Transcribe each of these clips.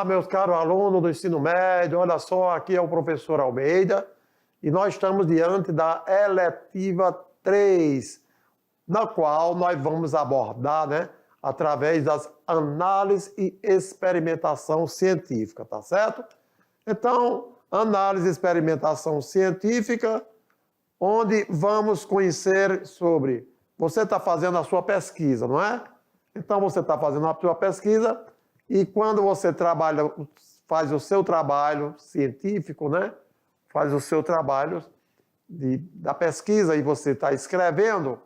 Olá, meus caros alunos do ensino médio, olha só, aqui é o professor Almeida e nós estamos diante da eletiva 3, na qual nós vamos abordar, através das análises e experimentação científica, tá certo? Então, análise e experimentação científica, onde vamos conhecer sobre... Você está fazendo a sua pesquisa, não é? Então, você está fazendo a sua pesquisa e quando você faz o seu trabalho científico, faz o seu trabalho da pesquisa e você está escrevendo,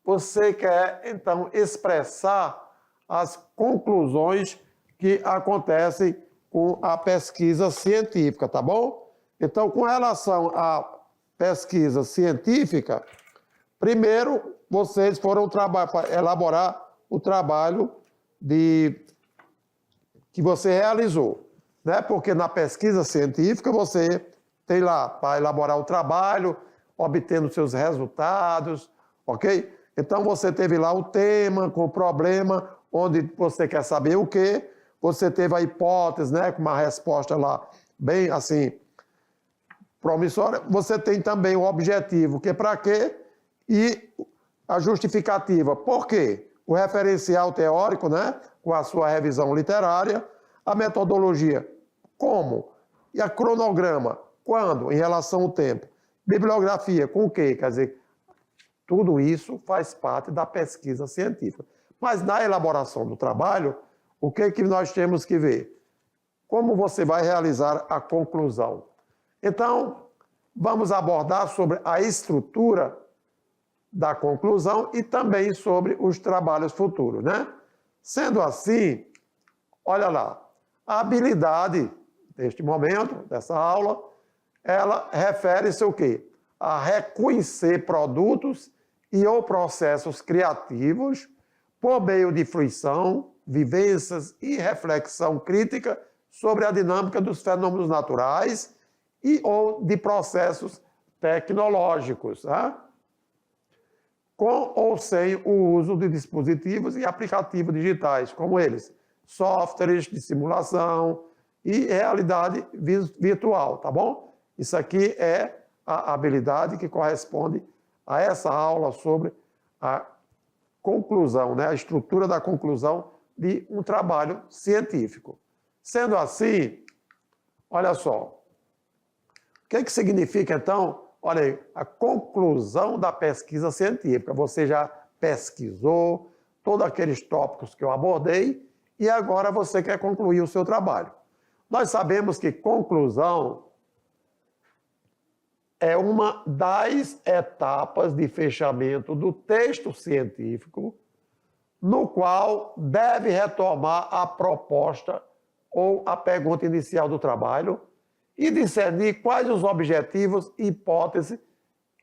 você quer, então, expressar as conclusões que acontecem com a pesquisa científica, tá bom? Então, com relação à pesquisa científica, primeiro, vocês foram elaborar o trabalho que você realizou, Porque na pesquisa científica você tem lá para elaborar o trabalho, obtendo seus resultados, ok? Então você teve lá o tema com o problema, onde você quer saber o quê, você teve a hipótese, com uma resposta lá bem assim promissória, você tem também o objetivo, que é para quê, e a justificativa, por quê? O referencial teórico, com a sua revisão literária, a metodologia, como? E a cronograma, quando? Em relação ao tempo. Bibliografia, com o quê? Quer dizer, tudo isso faz parte da pesquisa científica. Mas na elaboração do trabalho, o que nós temos que ver? Como você vai realizar a conclusão. Então, vamos abordar sobre a estrutura da conclusão e também sobre os trabalhos futuros, Sendo assim, olha lá, a habilidade deste momento, dessa aula, ela refere-se ao quê? A reconhecer produtos e ou processos criativos por meio de fruição, vivências e reflexão crítica sobre a dinâmica dos fenômenos naturais e ou de processos tecnológicos, com ou sem o uso de dispositivos e aplicativos digitais, como eles, softwares de simulação e realidade virtual, tá bom? Isso aqui é a habilidade que corresponde a essa aula sobre a conclusão, a estrutura da conclusão de um trabalho científico. Sendo assim, olha só, o que significa, então, olha aí, a conclusão da pesquisa científica? Você já pesquisou todos aqueles tópicos que eu abordei e agora você quer concluir o seu trabalho. Nós sabemos que conclusão é uma das etapas de fechamento do texto científico, no qual deve retomar a proposta ou a pergunta inicial do trabalho e discernir quais os objetivos e hipóteses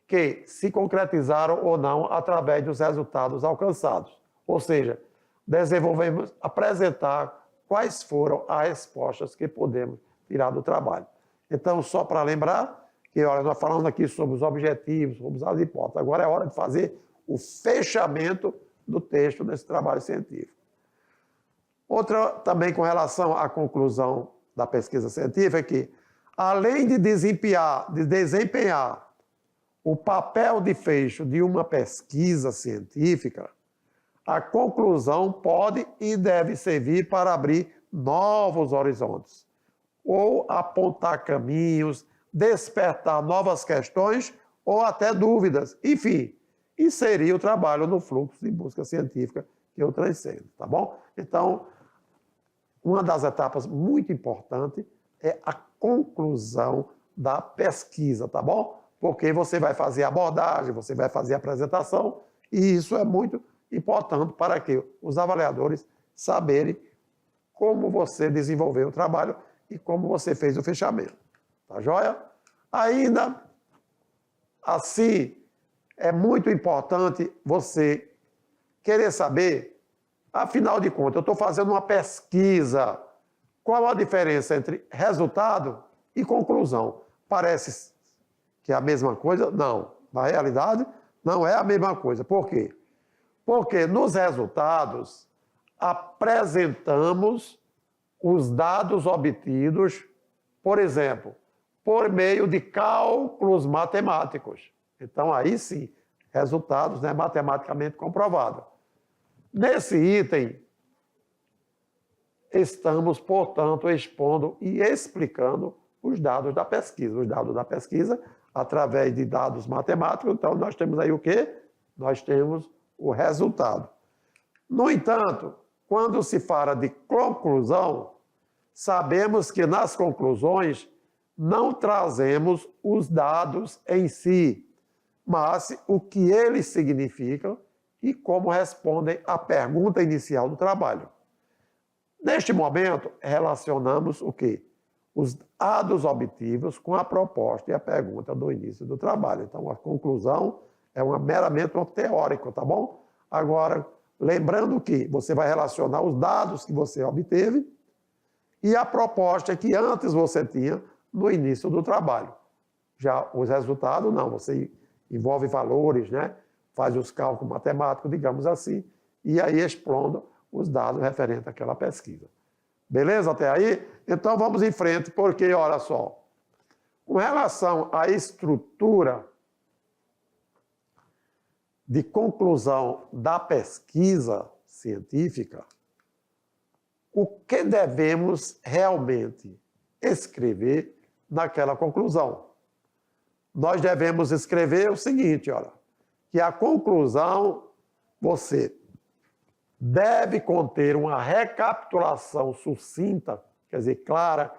que se concretizaram ou não através dos resultados alcançados. Ou seja, desenvolvemos, apresentar quais foram as respostas que podemos tirar do trabalho. Então, só para lembrar que, olha, nós falamos aqui sobre os objetivos, sobre as hipóteses. Agora é hora de fazer o fechamento do texto desse trabalho científico. Outra também com relação à conclusão da pesquisa científica é que, além de desempenhar o papel de fecho de uma pesquisa científica, a conclusão pode e deve servir para abrir novos horizontes, ou apontar caminhos, despertar novas questões ou até dúvidas. Enfim, inserir o trabalho no fluxo de busca científica que eu transcendo, tá bom? Então, uma das etapas muito importantes é a conclusão da pesquisa, tá bom? Porque você vai fazer abordagem, você vai fazer apresentação, e isso é muito importante para que os avaliadores saberem como você desenvolveu o trabalho e como você fez o fechamento. Tá joia? Ainda assim, é muito importante você querer saber, afinal de contas, eu estou fazendo uma pesquisa. Qual a diferença entre resultado e conclusão? Parece que é a mesma coisa? Não. Na realidade, não é a mesma coisa. Por quê? Porque nos resultados apresentamos os dados obtidos, por exemplo, por meio de cálculos matemáticos. Então, aí sim, resultados, né, matematicamente comprovados. Nesse item, estamos, portanto, expondo e explicando os dados da pesquisa. Os dados da pesquisa, através de dados matemáticos, então nós temos aí o quê? Nós temos o resultado. No entanto, quando se fala de conclusão, sabemos que nas conclusões não trazemos os dados em si, mas o que eles significam e como respondem à pergunta inicial do trabalho. Neste momento, relacionamos o quê? Os dados obtidos com a proposta e a pergunta do início do trabalho. Então, a conclusão é meramente um teórico, tá bom? Agora, lembrando que você vai relacionar os dados que você obteve e a proposta que antes você tinha no início do trabalho. Já os resultados, não. Você envolve valores, né? Faz os cálculos matemáticos, digamos assim, e aí explana os dados referentes àquela pesquisa. Beleza até aí? Então vamos em frente, porque, olha só, com relação à estrutura de conclusão da pesquisa científica, o que devemos realmente escrever naquela conclusão? Nós devemos escrever o seguinte, olha, que a conclusão, você deve conter uma recapitulação sucinta, quer dizer, clara,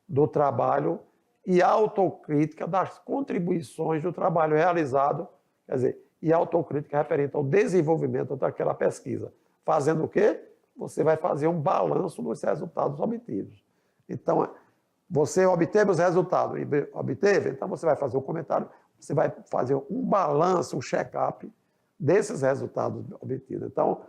do trabalho e autocrítica das contribuições do trabalho realizado, quer dizer, e autocrítica referente ao desenvolvimento daquela pesquisa. Fazendo o quê? Você vai fazer um balanço dos resultados obtidos. Então, você obteve os resultados, obteve? Então você vai fazer um comentário, você vai fazer um balanço, um check-up desses resultados obtidos. Então,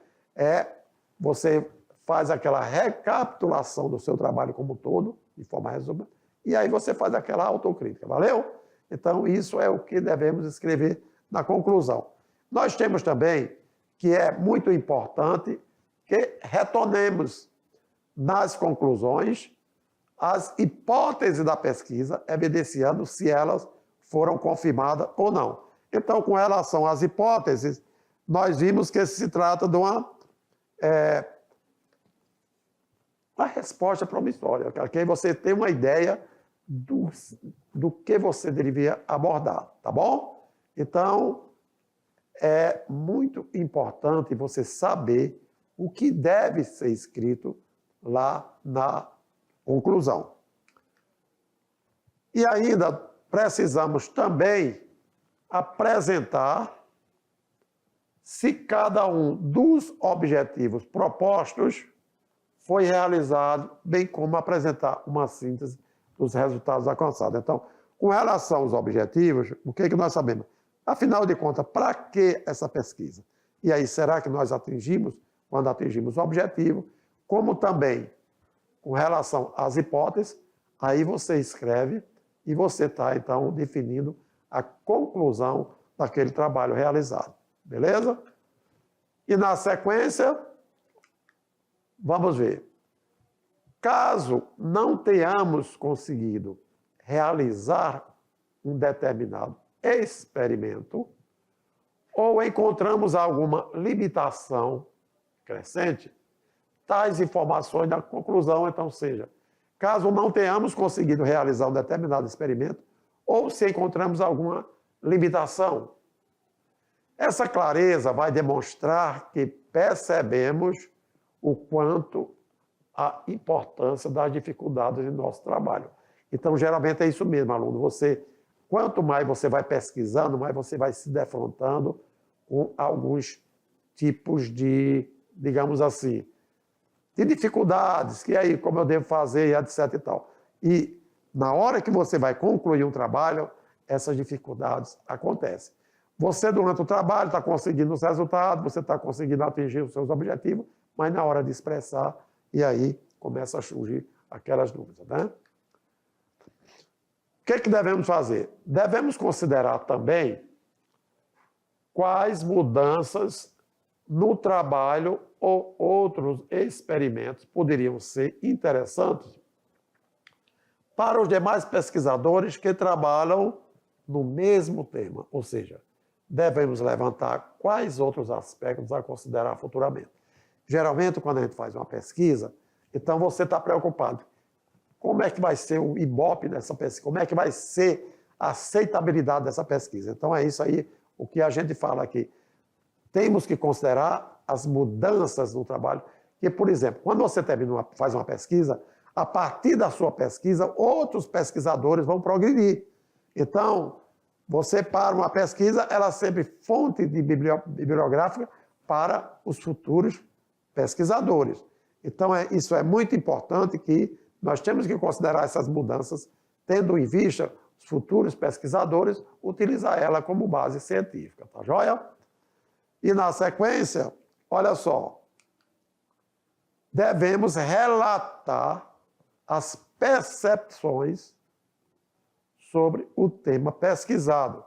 você faz aquela recapitulação do seu trabalho como um todo, de forma resumida, e aí você faz aquela autocrítica, valeu? Então, isso é o que devemos escrever na conclusão. Nós temos também, que é muito importante, que retornemos nas conclusões as hipóteses da pesquisa, evidenciando se elas foram confirmadas ou não. Então, com relação às hipóteses, nós vimos que se trata de uma resposta promissória, que você tem uma ideia do que você deveria abordar, tá bom? Então, é muito importante você saber o que deve ser escrito lá na conclusão. E ainda precisamos também apresentar se cada um dos objetivos propostos foi realizado, bem como apresentar uma síntese dos resultados alcançados. Então, com relação aos objetivos, o que nós sabemos? Afinal de contas, para que essa pesquisa? E aí, será que nós atingimos, quando atingimos o objetivo, como também com relação às hipóteses, aí você escreve e você está, então, definindo a conclusão daquele trabalho realizado. Beleza? E na sequência, vamos ver. Caso não tenhamos conseguido realizar um determinado experimento, ou encontramos alguma limitação crescente, tais informações da conclusão, então, seja, caso não tenhamos conseguido realizar um determinado experimento, ou se encontramos alguma limitação. Essa clareza vai demonstrar que percebemos o quanto a importância das dificuldades em nosso trabalho. Então, geralmente é isso mesmo, aluno. Quanto mais você vai pesquisando, mais você vai se defrontando com alguns tipos de, digamos assim, de dificuldades, que aí, como eu devo fazer, etc e tal. E na hora que você vai concluir um trabalho, essas dificuldades acontecem. Você, durante o trabalho, está conseguindo os resultados, você está conseguindo atingir os seus objetivos, mas na hora de expressar, e aí começa a surgir aquelas dúvidas, né? O que devemos fazer? Devemos considerar também quais mudanças no trabalho ou outros experimentos poderiam ser interessantes para os demais pesquisadores que trabalham no mesmo tema, ou seja, devemos levantar quais outros aspectos a considerar futuramente. Geralmente, quando a gente faz uma pesquisa, então você está preocupado. Como é que vai ser o ibope dessa pesquisa? Como é que vai ser a aceitabilidade dessa pesquisa? Então, é isso aí o que a gente fala aqui. Temos que considerar as mudanças no trabalho, que, por exemplo, quando você faz uma pesquisa, a partir da sua pesquisa, outros pesquisadores vão progredir. Então, você para uma pesquisa, ela é sempre fonte de bibliográfica para os futuros pesquisadores. Então, isso é muito importante que nós temos que considerar essas mudanças, tendo em vista os futuros pesquisadores, utilizar ela como base científica, tá joia? E na sequência, olha só, devemos relatar as percepções sobre o tema pesquisado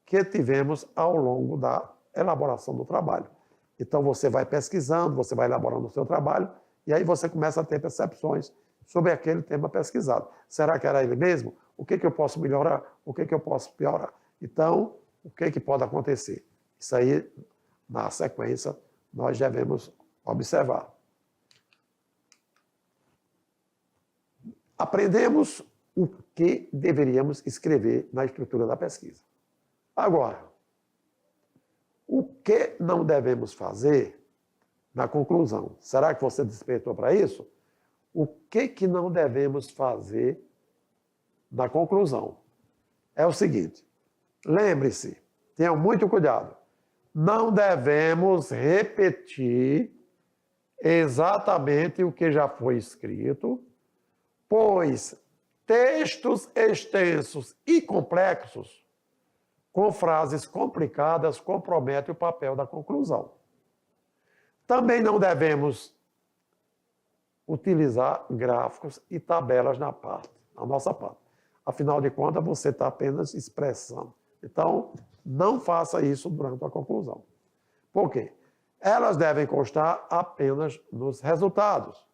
que tivemos ao longo da elaboração do trabalho. Então, você vai pesquisando, você vai elaborando o seu trabalho, e aí você começa a ter percepções sobre aquele tema pesquisado. Será que era ele mesmo? O que eu posso melhorar? O que eu posso piorar? Então, o que pode acontecer? Isso aí, na sequência, nós devemos observar. Aprendemos o que deveríamos escrever na estrutura da pesquisa. Agora, o que não devemos fazer na conclusão? Será que você despertou para isso? O que não devemos fazer na conclusão? É o seguinte, lembre-se, tenham muito cuidado, não devemos repetir exatamente o que já foi escrito, pois textos extensos e complexos, com frases complicadas, comprometem o papel da conclusão. Também não devemos utilizar gráficos e tabelas na nossa parte. Afinal de contas, você está apenas expressando. Então, não faça isso durante a conclusão. Por quê? Elas devem constar apenas nos resultados.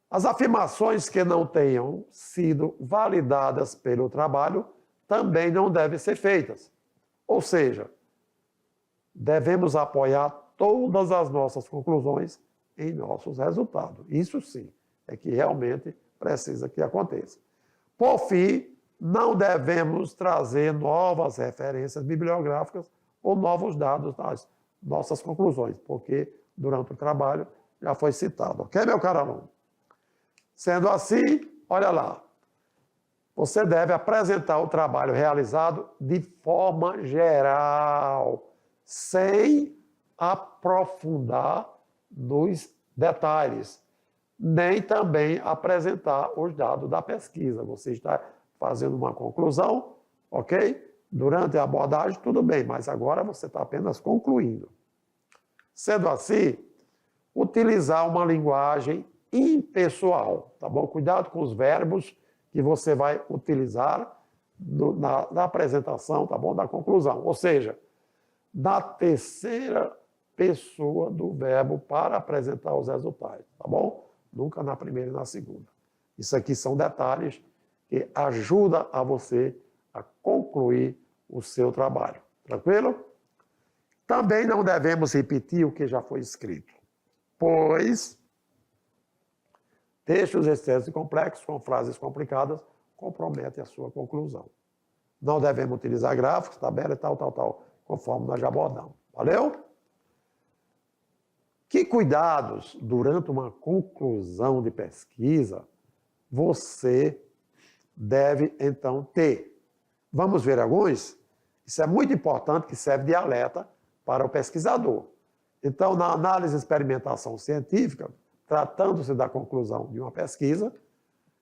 As afirmações que não tenham sido validadas pelo trabalho também não devem ser feitas. Ou seja, devemos apoiar todas as nossas conclusões em nossos resultados. Isso sim, é que realmente precisa que aconteça. Por fim, não devemos trazer novas referências bibliográficas ou novos dados das nossas conclusões, porque durante o trabalho já foi citado. Ok, meu caro aluno? Sendo assim, olha lá, você deve apresentar o trabalho realizado de forma geral, sem aprofundar nos detalhes, nem também apresentar os dados da pesquisa. Você está fazendo uma conclusão, ok? Durante a abordagem, tudo bem, mas agora você está apenas concluindo. Sendo assim, utilizar uma linguagem impessoal, tá bom? Cuidado com os verbos que você vai utilizar na apresentação, tá bom? Da conclusão. Ou seja, na terceira pessoa do verbo para apresentar os resultados, tá bom? Nunca na primeira e na segunda. Isso aqui são detalhes que ajudam a você a concluir o seu trabalho. Tranquilo? Também não devemos repetir o que já foi escrito, pois textos extensos e complexos, com frases complicadas, comprometem a sua conclusão. Não devemos utilizar gráficos, tabelas, tal, conforme nós já abordamos. Valeu? Que cuidados, durante uma conclusão de pesquisa, você deve, então, ter? Vamos ver alguns? Isso é muito importante, que serve de alerta para o pesquisador. Então, na análise e experimentação científica, tratando-se da conclusão de uma pesquisa,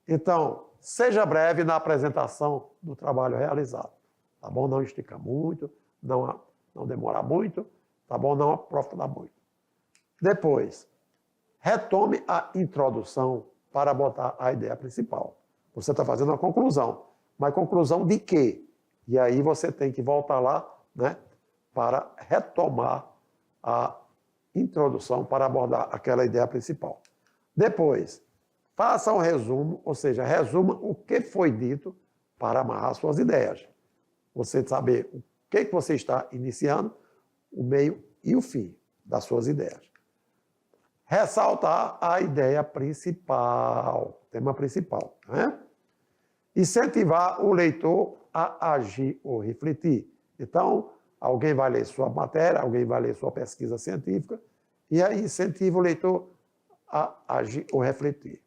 então, seja breve na apresentação do trabalho realizado, tá bom? Não esticar muito, não demorar muito, tá bom? Não aprofundar muito. Depois, retome a introdução para botar a ideia principal. Você está fazendo uma conclusão, mas conclusão de quê? E aí você tem que voltar lá, né, para retomar a introdução para abordar aquela ideia principal. Depois, faça um resumo, ou seja, resuma o que foi dito para amarrar suas ideias. Você saber o que você está iniciando, o meio e o fim das suas ideias. Ressaltar a ideia principal, tema principal, né? Incentivar o leitor a agir ou refletir. Então, alguém vai ler sua matéria, alguém vai ler sua pesquisa científica, e aí incentiva o leitor a agir ou refletir.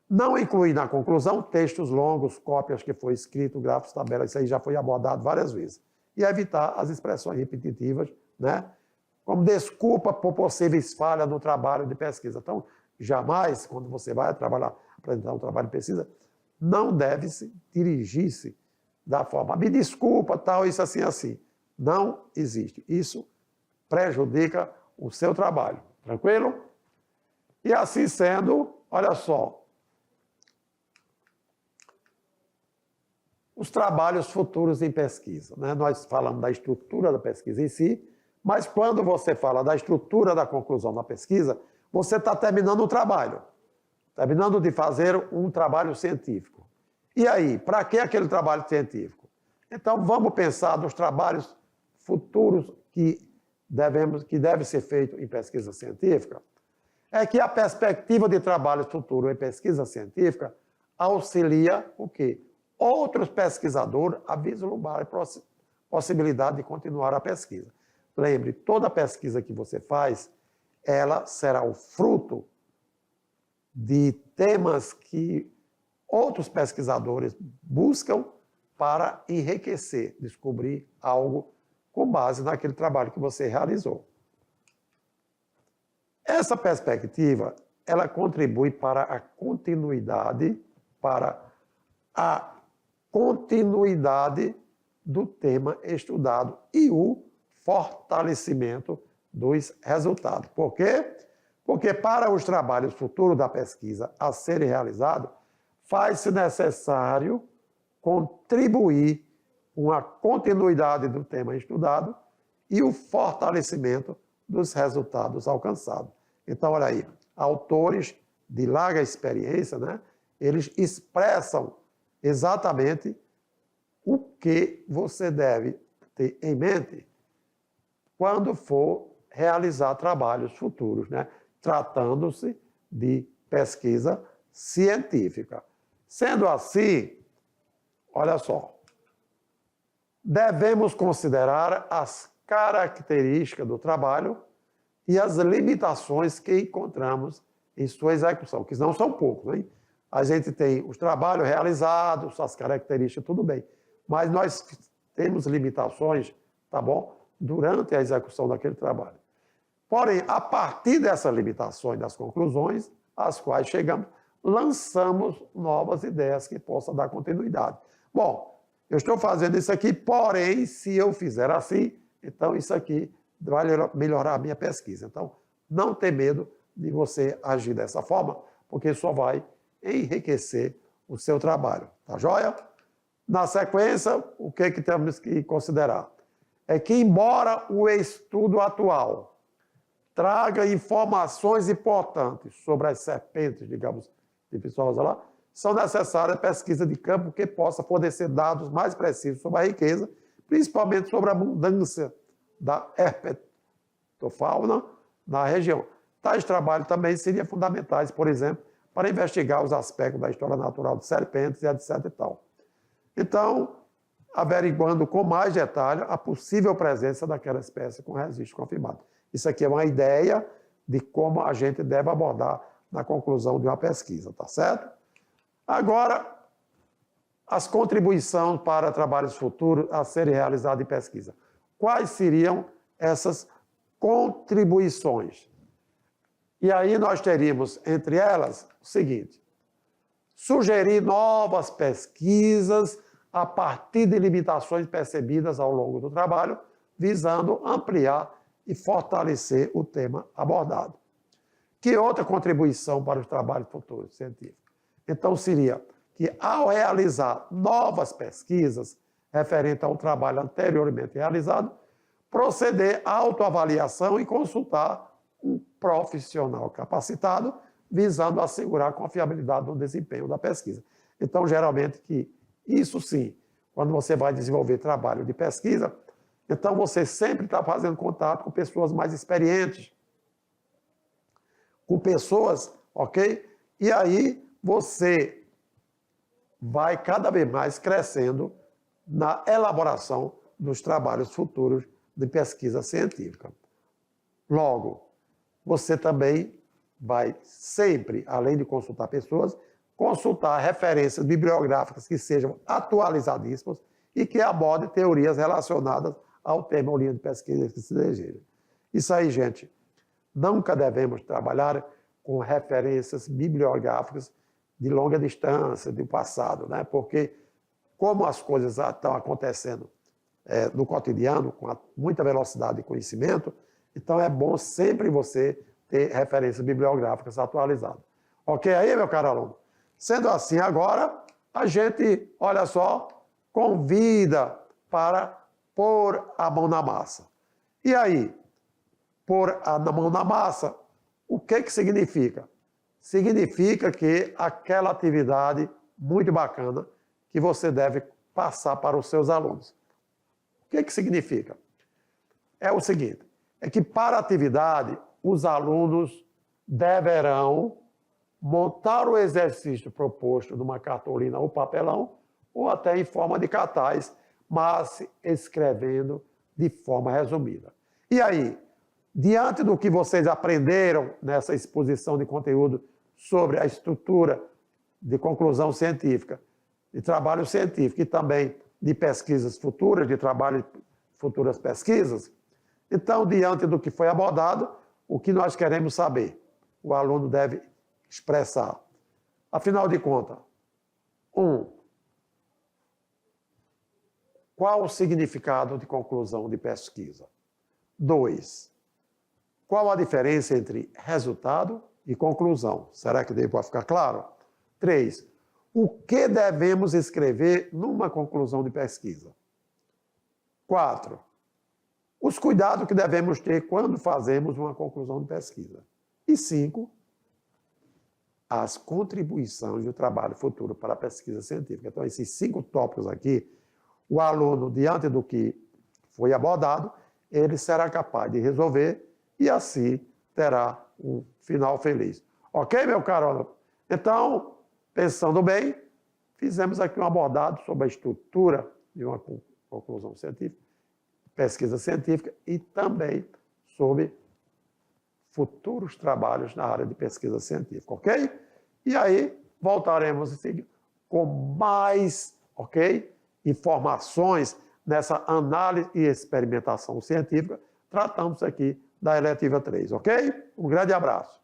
Não incluir na conclusão textos longos, cópias que foi escrito, gráficos, tabelas, isso aí já foi abordado várias vezes. E evitar as expressões repetitivas, né? Como desculpa por possíveis falhas no trabalho de pesquisa. Então, jamais, quando você vai apresentar um trabalho de pesquisa, não deve-se dirigir-se da forma, me desculpa, tal, isso assim, assim. Não existe. Isso prejudica o seu trabalho. Tranquilo? E assim sendo, olha só, os trabalhos futuros em pesquisa, né? Nós falamos da estrutura da pesquisa em si, mas quando você fala da estrutura da conclusão da pesquisa, você está terminando o trabalho, terminando de fazer um trabalho científico. E aí, para que aquele trabalho científico? Então, vamos pensar nos trabalhos futuros que deve ser feito em pesquisa científica. É que a perspectiva de trabalho futuro em pesquisa científica auxilia o quê? Outros pesquisadores a vislumbrar a possibilidade de continuar a pesquisa. Lembre, toda pesquisa que você faz, ela será o fruto de temas que outros pesquisadores buscam para enriquecer, descobrir algo com base naquele trabalho que você realizou. Essa perspectiva, ela contribui para a continuidade do tema estudado e o fortalecimento dos resultados. Por quê? Porque para os trabalhos futuros da pesquisa a serem realizados, faz-se necessário contribuir com a continuidade do tema estudado e o fortalecimento dos resultados alcançados. Então, olha aí, autores de larga experiência, né, eles expressam exatamente o que você deve ter em mente quando for realizar trabalhos futuros, né? Tratando-se de pesquisa científica. Sendo assim, olha só, devemos considerar as características do trabalho e as limitações que encontramos em sua execução, que não são poucos, hein? A gente tem os trabalhos realizados, suas características, tudo bem, mas nós temos limitações, tá bom? Durante a execução daquele trabalho. Porém, a partir dessas limitações, das conclusões, às quais chegamos, lançamos novas ideias que possam dar continuidade. Bom, eu estou fazendo isso aqui, porém, se eu fizer assim, então isso aqui vai melhorar a minha pesquisa. Então, não tem medo de você agir dessa forma, porque só vai enriquecer o seu trabalho. Tá joia? Na sequência, o que temos que considerar? É que, embora o estudo atual traga informações importantes sobre as serpentes, digamos, de Viçosa lá, são necessárias pesquisas de campo que possa fornecer dados mais precisos sobre a riqueza, principalmente sobre a abundância da herpetofauna na região. Tais trabalhos também seriam fundamentais, por exemplo, para investigar os aspectos da história natural de serpentes e etc. e tal. Então, averiguando com mais detalhe a possível presença daquela espécie com registro confirmado. Isso aqui é uma ideia de como a gente deve abordar na conclusão de uma pesquisa, tá certo? Agora, as contribuições para trabalhos futuros a serem realizados em pesquisa. Quais seriam essas contribuições? E aí nós teríamos, entre elas, o seguinte: sugerir novas pesquisas a partir de limitações percebidas ao longo do trabalho, visando ampliar e fortalecer o tema abordado. Que outra contribuição para os trabalhos futuros científicos? Então, seria que, ao realizar novas pesquisas referentes ao trabalho anteriormente realizado, proceder à autoavaliação e consultar profissional capacitado, visando assegurar a confiabilidade no desempenho da pesquisa. Então, geralmente, isso sim, quando você vai desenvolver trabalho de pesquisa, então você sempre está fazendo contato com pessoas mais experientes, com pessoas, ok? E aí você vai cada vez mais crescendo na elaboração dos trabalhos futuros de pesquisa científica. Logo, você também vai sempre, além de consultar pessoas, consultar referências bibliográficas que sejam atualizadíssimas e que abordem teorias relacionadas ao tema ou linha de pesquisa que se deseja. Isso aí, gente, nunca devemos trabalhar com referências bibliográficas de longa distância, do passado, né? Porque como as coisas estão acontecendo no cotidiano, com muita velocidade de conhecimento, então é bom sempre você ter referências bibliográficas atualizadas. Ok aí, meu caro aluno? Sendo assim, agora a gente, olha só, convida para pôr a mão na massa. E aí, pôr a mão na massa, o que significa? Significa que aquela atividade muito bacana que você deve passar para os seus alunos. O que significa? É o seguinte, é que para a atividade, os alunos deverão montar o exercício proposto numa cartolina ou papelão, ou até em forma de cartaz, mas escrevendo de forma resumida. E aí, diante do que vocês aprenderam nessa exposição de conteúdo sobre a estrutura de conclusão científica, de trabalho científico e também de pesquisas futuras, de trabalho de futuras pesquisas, então, diante do que foi abordado, o que nós queremos saber? O aluno deve expressar. Afinal de contas, 1. Qual o significado de conclusão de pesquisa? 2. Qual a diferença entre resultado e conclusão? Será que deu para ficar claro? 3. O que devemos escrever numa conclusão de pesquisa? 4. Os cuidados que devemos ter quando fazemos uma conclusão de pesquisa. E 5. As contribuições do trabalho futuro para a pesquisa científica. Então, esses 5 tópicos aqui, o aluno, diante do que foi abordado, ele será capaz de resolver e assim terá um final feliz. Ok, meu caro aluno? Então, pensando bem, fizemos aqui um abordado sobre a estrutura de uma conclusão científica, pesquisa científica e também sobre futuros trabalhos na área de pesquisa científica, ok? E aí voltaremos a seguir com mais, ok, informações nessa análise e experimentação científica. Tratamos aqui da eletiva 3, ok? Um grande abraço.